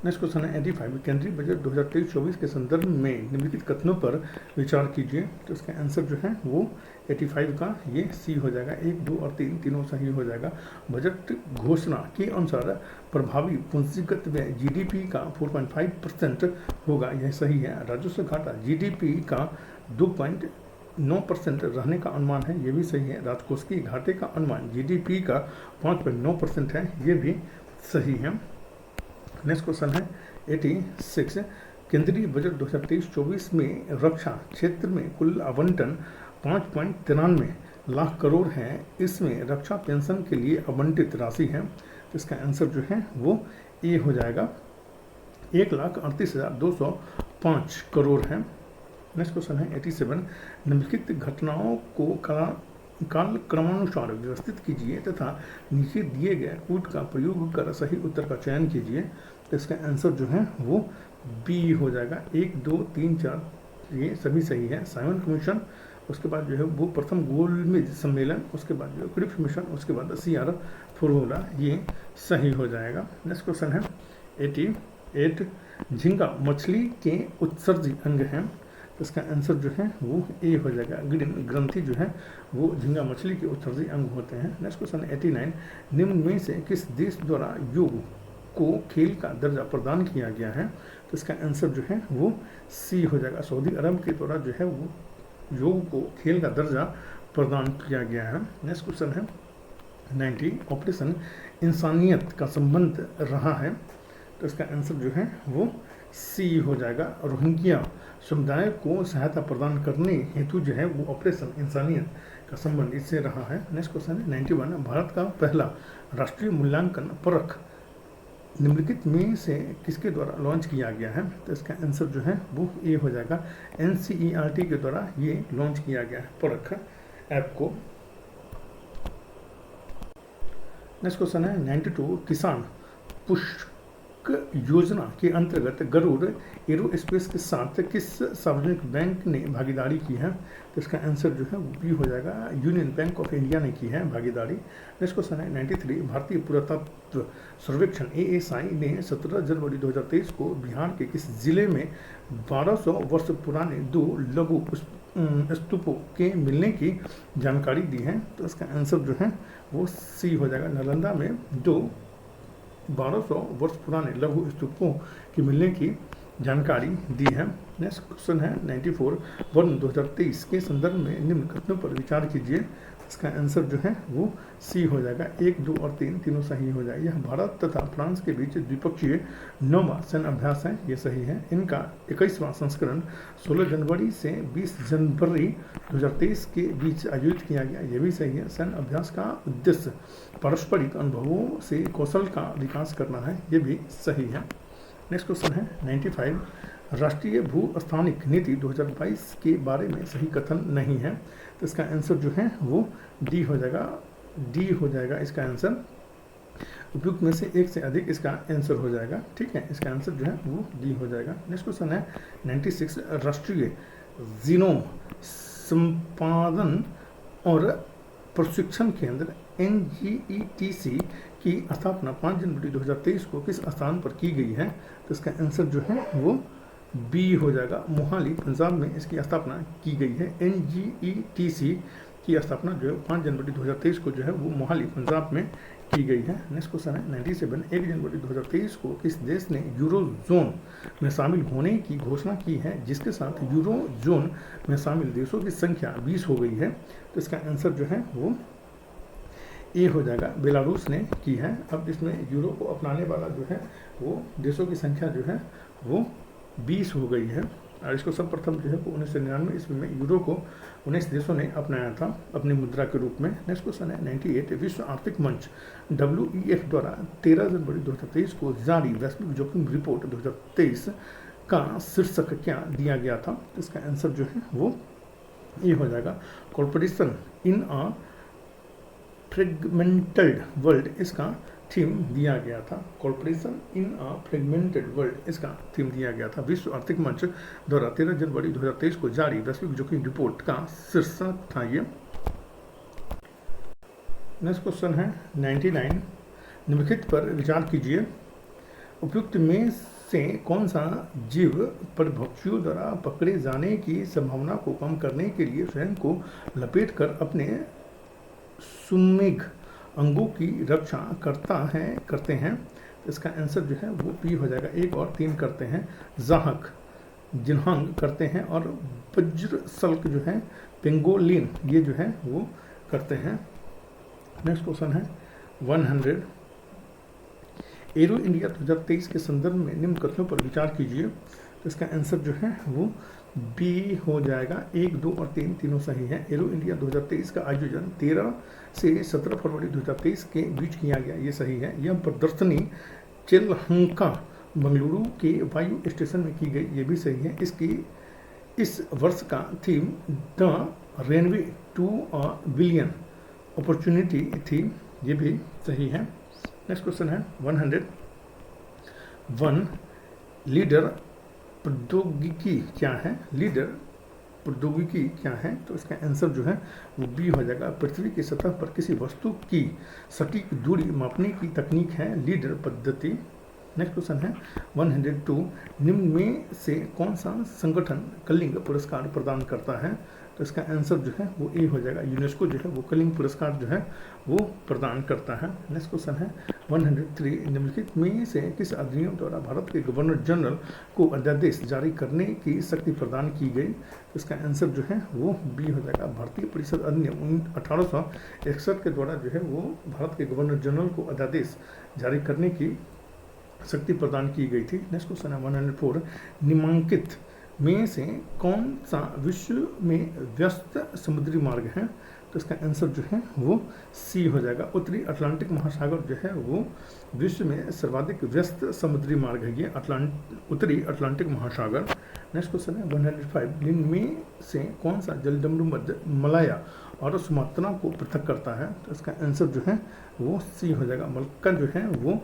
नेक्स्ट क्वेश्चन है 85 केंद्रीय बजट 2023-24 के संदर्भ में निम्नलिखित कथनों पर विचार कीजिए। तो इसका आंसर जो है वो 85 का ये सी हो जाएगा, 1, 2 और 3 तीनों सही हो जाएगा। बजट घोषणा के अनुसार प्रभावी पूंजीगत व्यय GDP का 4.5% होगा, यह सही है। राजस्व घाटा GDP का 2.9% रहने का अनुमान है, ये भी सही है। राजकोषीय घाटे का अनुमान GDP का 5.9% है, ये भी सही है। नेक्स्ट क्वेश्चन है 86 केंद्रीय बजट 2023-24 में रक्षा क्षेत्र में कुल आवंटन 5.93 लाख करोड़ है। इसमें रक्षा पेंशन के लिए आवंटित राशि है तो इसका आंसर जो है वो ए हो जाएगा। 1,38,205 करोड़ है। नेक्स्ट क्वेश्चन है 87, निम्नलिखित घटनाओं को काल क्रमानुसार व्यवस्थित कीजिए तथा नीचे दिए गए कूट का प्रयोग कर सही उत्तर का चयन कीजिए। तो इसका आंसर जो है वो बी हो जाएगा। 1, 2, 3, 4 ये सभी सही है। साइमन कमीशन, उसके बाद जो है वो प्रथम गोलमेज सम्मेलन, उसके बाद जो है क्रिप्स मिशन, उसके बाद CR फॉर्मूला, ये सही हो जाएगा। नेक्स्ट क्वेश्चन है 88, झींगा मछली के उत्सर्जी अंग हैं। तो इसका आंसर जो है वो ए हो जाएगा। ग्रंथि जो है वो झींगा मछली के उत्सर्जी अंग होते हैं। नेक्स्ट क्वेश्चन 89, निम्न में से किस देश द्वारा योग को खेल का दर्जा प्रदान किया गया है। तो इसका आंसर जो है वो सी हो जाएगा। सऊदी अरब के द्वारा जो है वो योग को खेल का दर्जा प्रदान किया गया है। नेक्स्ट क्वेश्चन है 90, ऑपरेशन इंसानियत का संबंध रहा है। तो इसका आंसर जो है वो सी हो जाएगा। रोहिंग्या समुदाय को सहायता प्रदान करने हेतु जो है वो ऑपरेशन इंसानियत का संबंध इससे रहा है। नेक्स्ट क्वेश्चन है 91, भारत का पहला राष्ट्रीय मूल्यांकन परख निम्नलिखित में से किसके द्वारा लॉन्च किया गया है। तो इसका आंसर जो है वो ए हो जाएगा। NCERT के द्वारा ये लॉन्च किया गया है परख ऐप को। नेक्स्ट क्वेश्चन है 92, किसान पुष्क योजना के अंतर्गत गरुड़ एरोस्पेस के साथ किस सार्वजनिक बैंक ने भागीदारी की है। तो इसका आंसर जो है वो बी हो जाएगा। यूनियन बैंक ऑफ इंडिया ने की है भागीदारी। नेक्स्ट क्वेश्चन है 93, भारतीय पुरातत्व सर्वेक्षण ASI ने 17 जनवरी 2023 को बिहार के किस जिले में 1200 वर्ष पुराने 2 लघु स्तूपों के मिलने की जानकारी दी है। तो इसका आंसर जो है वो सी हो जाएगा। नालंदा में 1200 वर्ष पुराने लघु स्तूपों के मिलने की जानकारी दी है। नेक्स्ट क्वेश्चन है 94, वर्ष 2023 के संदर्भ में निम्न कथनों पर विचार कीजिए। इसका आंसर जो है वो सी हो जाएगा। 1, 2 और 3 तीनों सही हो जाएगा। यह भारत तथा फ्रांस के बीच द्विपक्षीय 9वां सैन्य अभ्यास है, ये सही है। इनका 21वां संस्करण 16 जनवरी से 20 जनवरी 2023 के बीच आयोजित किया गया, ये भी सही है। सैन्य अभ्यास का उद्देश्य पारस्परिक अनुभवों से कौशल का विकास करना है, ये भी सही है। नेक्स्ट क्वेश्चन है 95, राष्ट्रीय भू-स्थानिक नीति 2022 के बारे में सही कथन नहीं है। तो इसका आंसर जो है वो डी हो जाएगा। डी हो जाएगा इसका आंसर। उपयुक्त में से एक से अधिक इसका आंसर हो जाएगा। ठीक है, इसका आंसर जो है वो डी हो जाएगा। नेक्स्ट क्वेश्चन है 96, राष्ट्रीय जीनोम संपादन और प्रशिक्षण केंद्र NGETC की स्थापना 5 जनवरी 2023 को किस स्थान पर की गई है। तो इसका आंसर जो है वो बी हो जाएगा। मोहाली पंजाब में इसकी स्थापना की गई है। NGETC की स्थापना जो है 5 जनवरी 2023 को जो है वो मोहाली पंजाब में की गई है। नेक्स्ट क्वेश्चन है 97, 1 जनवरी 2023 को किस देश ने यूरो जोन में शामिल होने की घोषणा की है, जिसके साथ यूरो जोन में शामिल देशों की संख्या 20 हो गई है। तो इसका आंसर जो है वो ए हो जाएगा। बेलारूस ने की है। अब इसमें यूरो को अपनाने वाला जो है वो देशों की संख्या जो है वो 20 हो गई है। और इसको सर्वप्रथम जो है 1999 ईस्वी में यूरो को 19 देशों ने अपनाया था अपनी मुद्रा के रूप में। नेक्स्ट क्वेश्चन है 98, विश्व आर्थिक मंच WEF द्वारा 13 जनवरी 2023 को जारी वैश्विक जोखिम रिपोर्ट 2023 का शीर्षक क्या दिया गया था। तो इसका आंसर जो है वो ये हो जाएगा। कॉर्पोरेशन इन अ फ्रेगमेंटेड वर्ल्ड इसका थीम दिया गया था। कॉर्पोरेशन इन अ फ्रेगमेंटेड वर्ल्ड इसका थीम दिया गया था। विश्व आर्थिक मंच द्वारा 13 जनवरी 2023 को जारी वैश्विक जोखिम रिपोर्ट का शीर्षक था ये। नेक्स्ट क्वेश्चन है 99, निम्नलिखित पर विचार कीजिए। उपयुक्त में से कौन सा जीव परभक्षियों द्वारा पकड़े जाने की संभावना को कम करने के लिए स्वयं को लपेटकर अपने सुमेघ अंगों की रक्षा करते हैं। तो इसका आंसर जो है वो बी हो जाएगा। 1 और 3 करते हैं। जाहक जिन्हांग करते हैं और वज्र सल्क जो है पेंगोलिन ये जो है वो करते हैं। नेक्स्ट क्वेश्चन है 100, एरो इंडिया 2023 के संदर्भ में निम्न कथनों पर विचार कीजिए। तो इसका आंसर जो है वो बी हो जाएगा। 1, 2 और 3 तीनों सही हैं। एरो इंडिया 2023 का आयोजन 13 से 17 फरवरी 2023 के बीच किया गया, ये सही है। यह प्रदर्शनी चिलहंका बंगलुरु के वायु स्टेशन में की गई, ये भी सही है। इस वर्ष का theme the runway to a billion opportunity थी, ये भी सही है। नेक्स्ट क्वेश्चन है 101, लीडर प्रौद्योगिकी क्या है? लीडर प्रौद्योगिकी क्या है? तो इसका आंसर जो है वो बी हो जाएगा। पृथ्वी की सतह पर किसी वस्तु की सटीक दूरी मापने की तकनीक है लीडर पद्धति। नेक्स्ट क्वेश्चन है 102, निम्न में से कौन सा संगठन कलिंग पुरस्कार प्रदान करता है? तो इसका आंसर जो है वो ए हो जाएगा। यूनेस्को जो है वो कलिंग पुरस्कार जो है वो प्रदान करता है। नेक्स्ट क्वेश्चन है 103, निम्नलिखित में से किस अधिनियम द्वारा भारत के गवर्नर जनरल को अध्यादेश जारी करने की शक्ति प्रदान की गई? तो इसका आंसर जो है वो बी हो जाएगा। भारतीय परिषद अधिनियम 1861 के द्वारा जो है वो भारत के गवर्नर जनरल को अध्यादेश जारी करने की शक्ति प्रदान की गई थी। नेक्स्ट क्वेश्चन है 104, निम्नलिखित में से कौन सा विश्व में व्यस्त समुद्री मार्ग है? तो इसका आंसर जो है वो सी हो जाएगा। उत्तरी अटलांटिक महासागर जो है वो विश्व में सर्वाधिक व्यस्त समुद्री मार्ग है, ये उत्तरी अटलांटिक महासागर। नेक्स्ट क्वेश्चन है 105, निम्न में से कौन सा जलडमरू मध्य मलाया और सुमात्रा को पृथक करता है? तो इसका आंसर जो है वो सी हो जाएगा। मलक्का जो है वो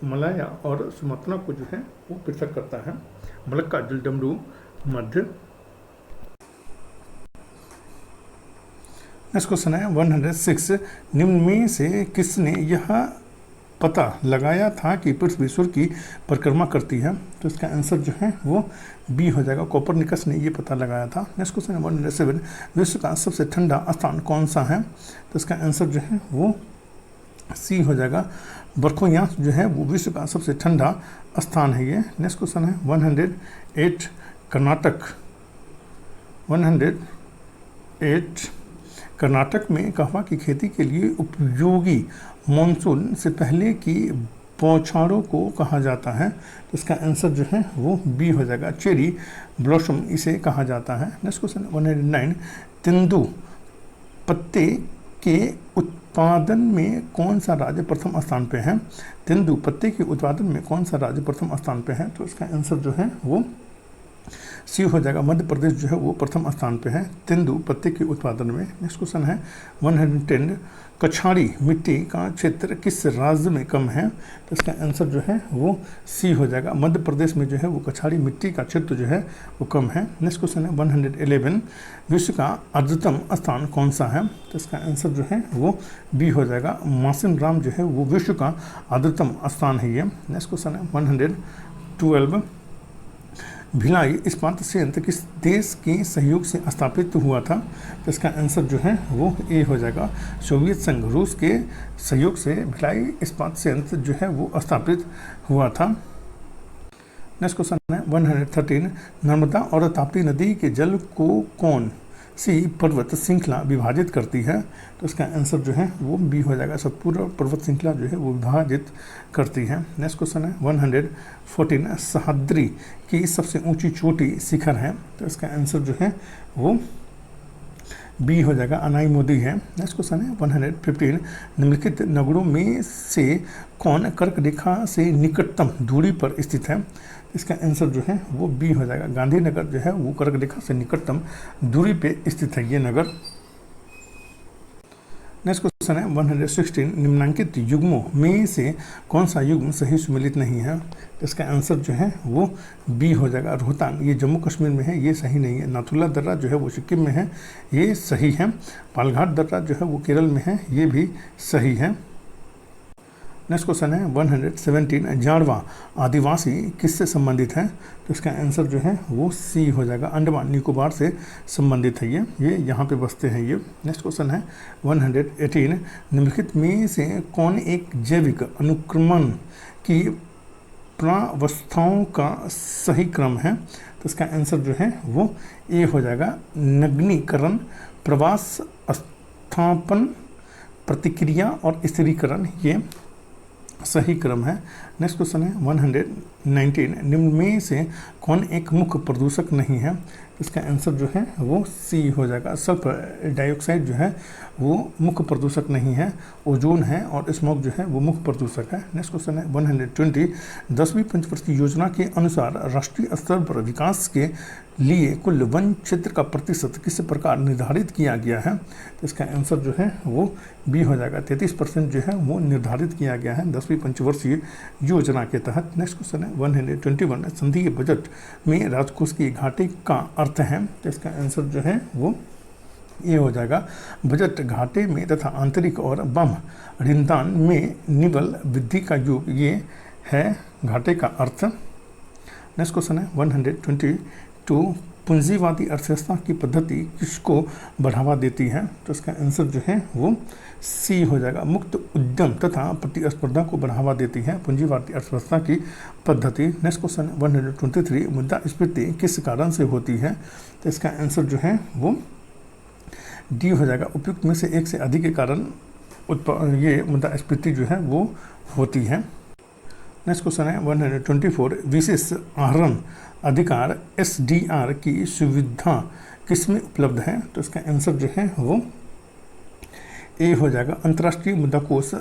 मलाया और सुमात्रा को जो है वो पृथक करता है, मलक्का जलडमरू मध्य। नेक्स्ट क्वेश्चन है 106, निम्न में से किसने यह पता लगाया था कि पृथ्वी सूर्य की परिक्रमा करती है? तो इसका आंसर जो है वो बी हो जाएगा। कोपरनिकस ने ये पता लगाया था। नेक्स्ट क्वेश्चन है 107, विश्व का सबसे ठंडा स्थान कौन सा है? तो इसका आंसर जो है वो सी हो जाएगा। बर्खोयांस जो है वो विश्व का सबसे ठंडा स्थान है ये। नेक्स्ट क्वेश्चन है 108, कर्नाटक 108, कर्नाटक में कहवा की खेती के लिए उपयोगी मानसून से पहले की बौछारों को कहा जाता है? तो इसका आंसर जो है वो बी हो जाएगा। चेरी ब्लॉसम इसे कहा जाता है। नेक्स्ट क्वेश्चन 109, तेंदू पत्ते के उत्पादन में कौन सा राज्य प्रथम स्थान पे है? तेंदू पत्ते के उत्पादन में कौन सा राज्य प्रथम स्थान पे है? तो इसका आंसर जो है वो सी हो जाएगा। मध्य प्रदेश जो है वो प्रथम स्थान पे है तेंदू पत्ते के उत्पादन में। नेक्स्ट क्वेश्चन है 110, कछाड़ी मिट्टी का क्षेत्र किस राज्य में कम है? तो इसका आंसर जो है वो सी हो जाएगा। मध्य प्रदेश में जो है वो कछाड़ी मिट्टी का क्षेत्र जो है वो कम है। नेक्स्ट क्वेश्चन है 111, विश्व का अर्धतम स्थान कौन सा है? तो इसका आंसर जो है वो बी हो जाएगा। मासिन राम जो है वो विश्व का अर्धतम स्थान है ये। नेक्स्ट क्वेश्चन है 112, भिलाई इस्पात संयंत्र किस देश के सहयोग से स्थापित हुआ था? तो इसका आंसर जो है वो ए हो जाएगा। सोवियत संघ रूस के सहयोग से भिलाई इस्पात संयंत्र जो है वो स्थापित हुआ था। नेक्स्ट क्वेश्चन है 113, नर्मदा और ताप्ती नदी के जल को कौन सी पर्वत श्रृंखला विभाजित करती है? तो इसका आंसर जो है वो बी हो जाएगा। सतपुरा पर्वत श्रृंखला जो है वो विभाजित करती है। नेक्स्ट क्वेश्चन है 114, सह्याद्री की सबसे ऊंची चोटी शिखर है? तो इसका आंसर जो है वो बी हो जाएगा, अनाई मोदी है। नेक्स्ट क्वेश्चन है 115, निम्नलिखित नगरों में से कौन कर्क रेखा से निकटतम दूरी पर स्थित है? इसका आंसर जो है वो बी हो जाएगा। गांधीनगर जो है वो कर्क रेखा से निकटतम दूरी पे स्थित है ये नगर। नेक्स्ट क्वेश्चन है 116, निम्नांकित युग्मों में से कौन सा युग्म सही सुमेलित नहीं है? इसका आंसर जो है वो बी हो जाएगा। रोहतांग ये जम्मू कश्मीर में है, ये सही नहीं है। नाथुला दर्रा जो है वो सिक्किम में है, ये सही है। पालघाट दर्रा जो है वो केरल में है, ये भी सही है। नेक्स्ट क्वेश्चन है 117, जाड़वा आदिवासी किससे संबंधित है? तो इसका आंसर जो है वो सी हो जाएगा। अंडमान निकोबार से संबंधित है ये यहाँ पे बसते हैं ये। नेक्स्ट क्वेश्चन है 118, निम्नलिखित में से कौन एक जैविक अनुक्रमण की प्रावस्थाओं का सही क्रम है? तो इसका आंसर जो है वो ए हो जाएगा। नग्नीकरण, प्रवास, स्थापन, प्रतिक्रिया और स्थिरीकरण ये सही क्रम है। नेक्स्ट क्वेश्चन है 119, निम्न में से कौन एक मुख्य प्रदूषक नहीं है? इसका आंसर जो है वो सी हो जाएगा। सल्फर डाइऑक्साइड जो है वो मुख्य प्रदूषक नहीं है, ओजोन है और स्मोक जो है वो मुख्य प्रदूषक है। नेक्स्ट क्वेश्चन है 120, 10वीं पंचवर्षीय योजना के अनुसार राष्ट्रीय स्तर पर विकास के लिए कुल वन क्षेत्र का प्रतिशत किस प्रकार निर्धारित किया गया है? तो इसका आंसर जो है वो बी हो जाएगा। 33% जो है वो निर्धारित किया गया है 10वीं पंचवर्षीय योजना के तहत। नेक्स्ट क्वेश्चन है 121, संघीय बजट में राजकोष के घाटे का अर्थ है? तो इसका आंसर जो है वो ये हो जाएगा। बजट घाटे में तथा आंतरिक और बाह्य ऋणदान में निवल वृद्धि का योग, ये है घाटे का अर्थ। नेक्स्ट क्वेश्चन है 122, पूंजीवादी अर्थव्यवस्था की पद्धति किसको बढ़ावा देती है? तो इसका आंसर जो है वो सी हो जाएगा। मुक्त उद्यम तथा प्रतिस्पर्धा को बढ़ावा देती है पूंजीवादी अर्थव्यवस्था की पद्धति। नेक्स्ट क्वेश्चन 123, मुद्रास्फीति किस कारण से होती है? तो इसका आंसर जो है वो डी हो जाएगा। उपयुक्त में से एक से अधिक के कारण ये मुद्रास्फीति जो है वो होती है। नेक्स्ट क्वेश्चन है 124, विशेष आहरण अधिकार SDR की सुविधा किसमें उपलब्ध है? तो इसका आंसर जो है वो ए हो जाएगा। अंतर्राष्ट्रीय मुद्रा कोष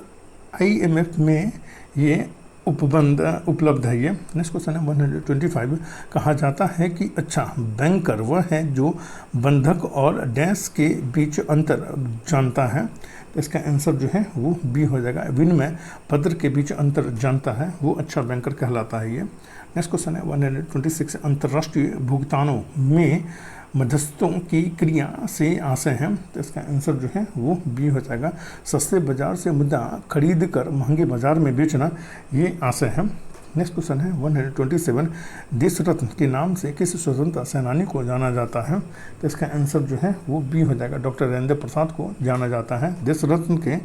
IMF में ये उपलब्ध है ये। नेक्स्ट क्वेश्चन है 125, कहा जाता है कि अच्छा बैंकर वह है जो बंधक और डैश के बीच अंतर जानता है। तो इसका आंसर जो है वो बी हो जाएगा। विनिमय पत्र के बीच अंतर जानता है वो अच्छा बैंकर कहलाता है ये। नेक्स्ट क्वेश्चन है 126, अंतर्राष्ट्रीय भुगतानों में मध्यस्थों की क्रिया से आशय है। तो इसका आंसर जो है वो बी हो जाएगा। सस्ते बाजार से मुद्रा खरीद कर महंगे बाजार में बेचना, ये आशय है। नेक्स्ट क्वेश्चन है 127, देश रत्न के नाम से किस स्वतंत्रता सेनानी को जाना जाता है? तो इसका आंसर जो है वो बी हो जाएगा। डॉक्टर राजेंद्र प्रसाद को जाना जाता है देश रत्न के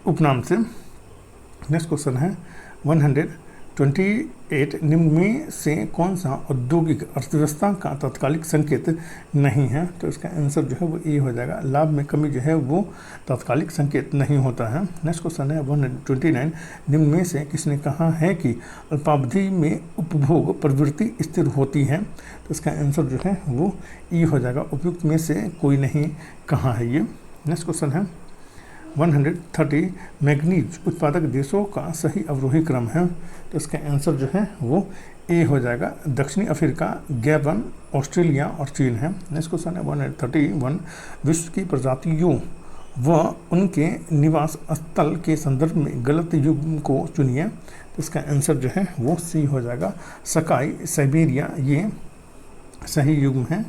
उपनाम से। नेक्स्ट क्वेश्चन है 128, निम्न में से कौन सा औद्योगिक अर्थव्यवस्था का तात्कालिक संकेत नहीं है? तो इसका आंसर जो है वो ए हो जाएगा। लाभ में कमी जो है वो तात्कालिक संकेत नहीं होता है। नेक्स्ट क्वेश्चन है 129, निम्न में से किसने कहा है कि अल्पावधि में उपभोग प्रवृत्ति स्थिर होती है? तो इसका आंसर जो है वो ई हो जाएगा। उपयुक्त में से कोई नहीं कहा है ये। नेक्स्ट क्वेश्चन है 130, मैग्नीज उत्पादक देशों का सही अवरोही क्रम है? तो इसका आंसर जो है वो ए हो जाएगा। दक्षिणी अफ्रीका, गैबन, ऑस्ट्रेलिया और चीन है। नेक्स्ट क्वेश्चन है 131, विश्व की प्रजातियों व उनके निवास स्थल के संदर्भ में गलत युग्म को चुनिए। तो इसका आंसर जो है वो सी हो जाएगा। सकाई, साइबेरिया, ये सही युग्म है।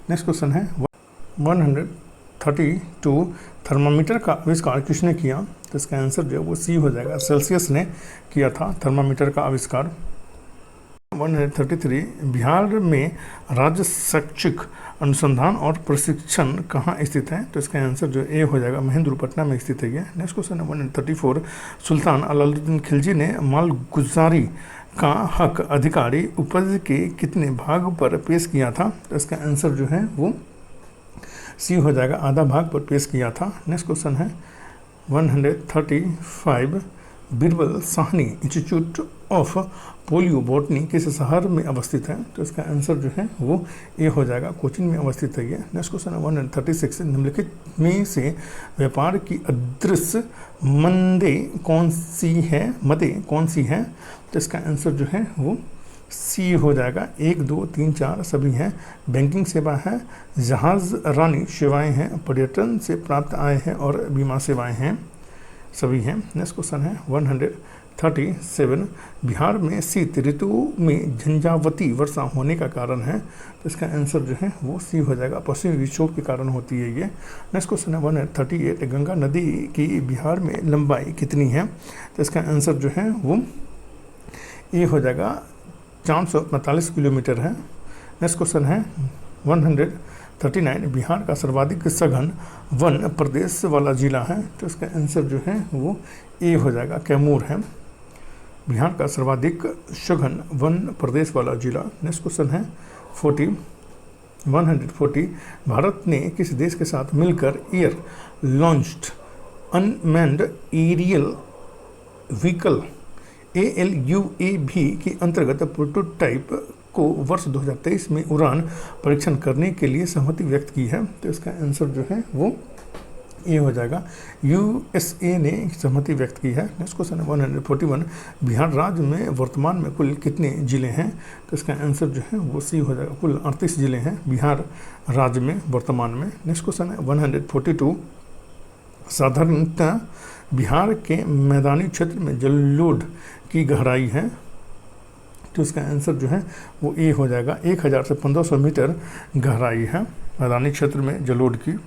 नेक्स्ट क्वेश्चन है 132, थर्मामीटर का आविष्कार किसने किया? तो इसका आंसर जो है वो सी हो जाएगा। सेल्सियस ने किया था थर्मामीटर का आविष्कार। 133, बिहार में राज्य शैक्षिक अनुसंधान और प्रशिक्षण कहाँ स्थित है? तो इसका आंसर जो ए हो जाएगा। महेंद्रपटना में स्थित है ये। नेक्स्ट क्वेश्चन है 134, सुल्तान अलाउद्दीन खिलजी ने मालगुजारी का हक अधिकारी उपज के कितने भाग पर पेश किया था? तो इसका आंसर जो है वो सी हो जाएगा। आधा भाग पर पेश किया था। नेक्स्ट क्वेश्चन है 135, Birbal Sahni institute of polio botany किस शहर में अवस्थित है? तो इसका आंसर जो है वो ए हो जाएगा। कोचिन में अवस्थित है ये। नेक्स्ट क्वेश्चन है 136, निम्नलिखित में से व्यापार की अदृश्य मदें कौन सी हैं? तो इसका आंसर जो है वो सी हो जाएगा। 1, 2, 3, 4 सभी हैं। बैंकिंग सेवा है, जहाज रानी सेवाएं हैं, पर्यटन से प्राप्त आय है और बीमा सेवाएं हैं, सभी हैं। नेक्स्ट क्वेश्चन है 137, बिहार में शीत ऋतु में झंझावती वर्षा होने का कारण है? तो इसका आंसर जो है वो सी हो जाएगा। पश्चिमी विक्षोभ के कारण होती है ये। नेक्स्ट क्वेश्चन है 138, गंगा नदी की बिहार में लंबाई कितनी है? तो इसका आंसर जो है वो ए हो जाएगा। 445 किलोमीटर है। नेक्स्ट क्वेश्चन है 139, बिहार का सर्वाधिक सघन वन प्रदेश वाला जिला है? तो इसका आंसर जो है वो ए हो जाएगा। कैमूर है बिहार का सर्वाधिक सघन वन प्रदेश वाला जिला। नेक्स्ट क्वेश्चन है 140, भारत ने किस देश के साथ मिलकर air launched unmanned aerial vehicle ALUAV के अंतर्गत प्रोटोटाइप को वर्ष 2023 में उड़ान परीक्षण करने के लिए सहमति व्यक्त की है। तो इसका आंसर जो है वो ये हो जाएगा, USA ने सहमति व्यक्त की है। नेक्स्ट क्वेश्चन है 141, बिहार राज्य में वर्तमान में कुल कितने जिले हैं? तो इसका आंसर जो है वो सी हो जाएगा, कुल 38 जिले हैं बिहार राज्य में वर्तमान में। नेक्स्ट क्वेश्चन है 142, साधारणतः बिहार के मैदानी क्षेत्र में जलोढ़ की गहराई है? तो इसका आंसर जो है वो ए हो जाएगा, 1000 से 1500 मीटर गहराई है मैदानी क्षेत्र में जलोढ़ की।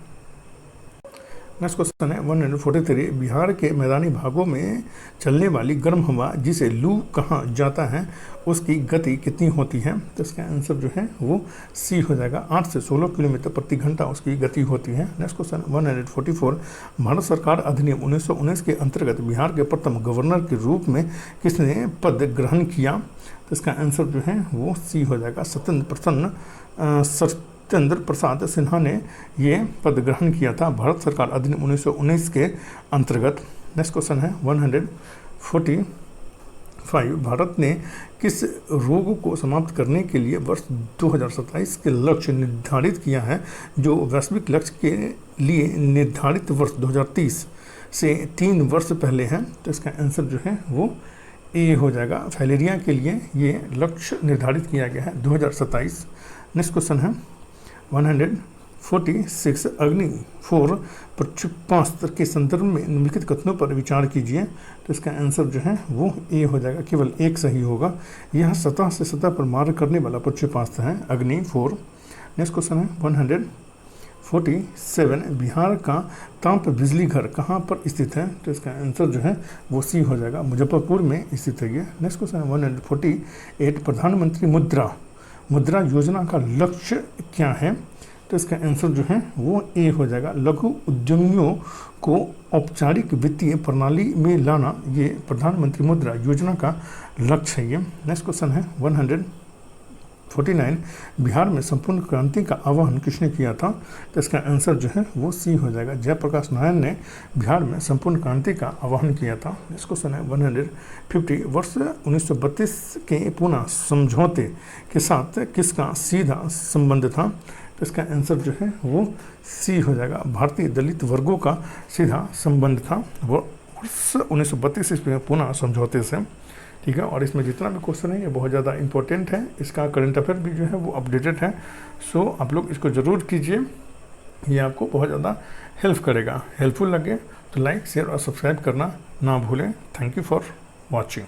नेक्स्ट क्वेश्चन है 143, बिहार के मैदानी भागों में चलने वाली गर्म हवा जिसे लू कहा जाता है उसकी गति कितनी होती है? तो इसका आंसर जो है वो सी हो जाएगा, 8 से 16 किलोमीटर प्रति घंटा उसकी गति होती है। नेक्स्ट क्वेश्चन 144, भारत सरकार अधिनियम 1919 के अंतर्गत बिहार के प्रथम गवर्नर के रूप में किसने पद ग्रहण किया? तो इसका आंसर जो है वो सी हो जाएगा, सत्येंद्र प्रसाद सिन्हा ने ये पद ग्रहण किया था भारत सरकार अधिनियम 1919 के अंतर्गत। नेक्स्ट क्वेश्चन है 145, भारत ने किस रोग को समाप्त करने के लिए वर्ष 2027 के लक्ष्य निर्धारित किया है जो वैश्विक लक्ष्य के लिए निर्धारित वर्ष 2030 से 3 वर्ष पहले है? तो इसका आंसर जो है वो ए हो जाएगा, फाइलेरिया के लिए ये लक्ष्य निर्धारित किया गया है 2027। नेक्स्ट क्वेश्चन है 146, अग्नि 4 प्रक्षेपास्त्र के संदर्भ में निम्नलिखित कथनों पर विचार कीजिए। तो इसका आंसर जो है वो ए हो जाएगा, केवल एक सही होगा। यह सतह से सतह पर मार करने वाला प्रक्षेपास्त्र है अग्नि 4। नेक्स्ट क्वेश्चन है 147, बिहार का ताप बिजली घर कहाँ पर स्थित है? तो इसका आंसर जो है वो सी हो जाएगा, मुजफ्फरपुर में स्थित है ये। नेक्स्ट क्वेश्चन है 148, प्रधानमंत्री मुद्रा योजना का लक्ष्य क्या है? तो इसका आंसर जो है वो ए हो जाएगा, लघु उद्यमियों को औपचारिक वित्तीय प्रणाली में लाना, ये प्रधानमंत्री मुद्रा योजना का लक्ष्य है ये। नेक्स्ट क्वेश्चन है 149, बिहार में संपूर्ण क्रांति का आह्वान किसने किया था? तो इसका आंसर जो है वो सी हो जाएगा, जयप्रकाश नारायण ने बिहार में संपूर्ण क्रांति का आह्वान किया था। नेक्स्ट क्वेश्चन है 150, वर्ष 1932 के पूना समझौते के साथ किसका सीधा संबंध था? तो इसका आंसर जो है वो सी हो जाएगा, भारतीय दलित वर्गों का सीधा संबंध था वो वर्ष 1932 ईस्वी पूना समझौते से। ठीक है, और इसमें जितना भी क्वेश्चन है ये बहुत ज़्यादा इंपॉर्टेंट है, इसका करंट अफेयर भी जो है वो अपडेटेड है। सो आप लोग इसको ज़रूर कीजिए, ये आपको बहुत ज़्यादा हेल्प करेगा। हेल्पफुल लगे तो लाइक शेयर और सब्सक्राइब करना ना भूलें। Thank you for watching.